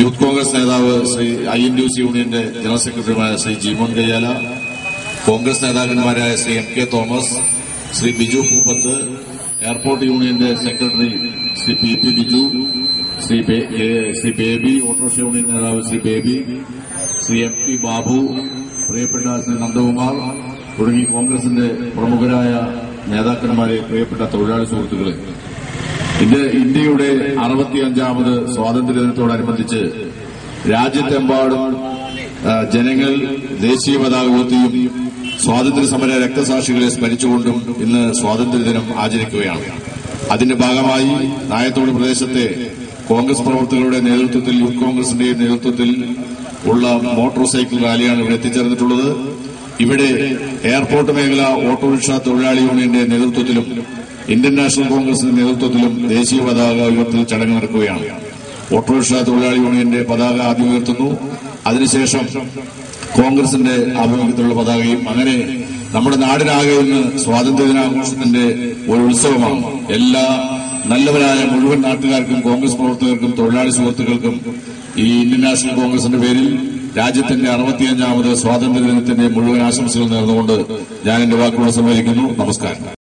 Youth Congress നേതാവ് Shri INTUC യൂണിയന്റെ general സെക്രട്ടറിയുമായ ശ്രീ ജിമോൻ കയ്യാല, കോൺഗ്രസ് നേതാക്കന്മാരായ ശ്രീ MK തോമസ്, ശ്രീ ബിജു പൂപ്പത്ത്, എയർപോർട്ട് യൂണിയന്റെ secretary Shri PP Biju, Shri Baby, autorickshaw union നേതാവ് ശ്രീ ബേബി, ശ്രീ MP ബാബു, പ്രിയപ്പെട്ട ശ്രീ നന്ദകുമാർ തുടങ്ങി കോൺഗ്രസിന്റെ പ്രമുഖരായ നേതാക്കന്മാരെ, പ്രിയപ്പെട്ട തൊഴിലാളി സുഹൃത്തുക്കളെ, ഇന്ത്യയുടെ 65ാമത് സ്വാതന്ത്ര്യദിനത്തോടനുബന്ധിച്ച് രാജ്യത്തെമ്പാടും ജനങ്ങൾ ദേശീയ പതാക ഉയർത്തിയും സ്വാതന്ത്ര്യ സമര രക്തസാക്ഷികളെ സ്മരിച്ചുകൊണ്ടും ഇന്ന് സ്വാതന്ത്ര്യദിനം ആചരിക്കുകയാണ്. അതിന്റെ ഭാഗമായി നായത്തോട് പ്രദേശത്തെ കോൺഗ്രസ് പ്രവർത്തകരുടെ നേതൃത്വത്തിൽ, യൂത്ത് കോൺഗ്രസിന്റെയും നേതൃത്വത്തിൽ ഉള്ള മോട്ടോർ സൈക്കിൾ റാലിയാണ് ഇവിടെ എത്തിച്ചേർന്നിട്ടുള്ളത്. ഇവിടെ എയർപോർട്ട് മേഖല ഓട്ടോറിക്ഷ തൊഴിലാളി യൂണിയന്റെ നേതൃത്വത്തിലും ഇന്ത്യൻ നാഷണൽ കോൺഗ്രസിന്റെ നേതൃത്വത്തിലും ദേശീയ പതാക ഉയർത്തൽ ചടങ്ങ് നടക്കുകയാണ്. ഓട്ടോറിക്ഷ തൊഴിലാളി യൂണിയന്റെ പതാക ആദ്യം ഉയർത്തുന്നു. അതിനുശേഷം കോൺഗ്രസിന്റെ ആഭിമുഖ്യത്തിലുള്ള പതാകയും, അങ്ങനെ നമ്മുടെ നാടിനാകെ ഇന്ന് സ്വാതന്ത്ര്യദിനാഘോഷത്തിന്റെ ഒരു ഉത്സവമാണ്. എല്ലാ നല്ലവരായ മുഴുവൻ നാട്ടുകാർക്കും, കോൺഗ്രസ് പ്രവർത്തകർക്കും, തൊഴിലാളി സുഹൃത്തുക്കൾക്കും ഈ ഇന്ത്യൻ നാഷണൽ കോൺഗ്രസിന്റെ പേരിൽ രാജ്യത്തിന്റെ 65ാമത് സ്വാതന്ത്ര്യദിനത്തിന്റെ മുഴുവൻ ആശംസകൾ നേർന്നുകൊണ്ട് ഞാൻ എന്റെ വാക്കുകൾ സമ്മതിക്കുന്നു. നമസ്കാരം.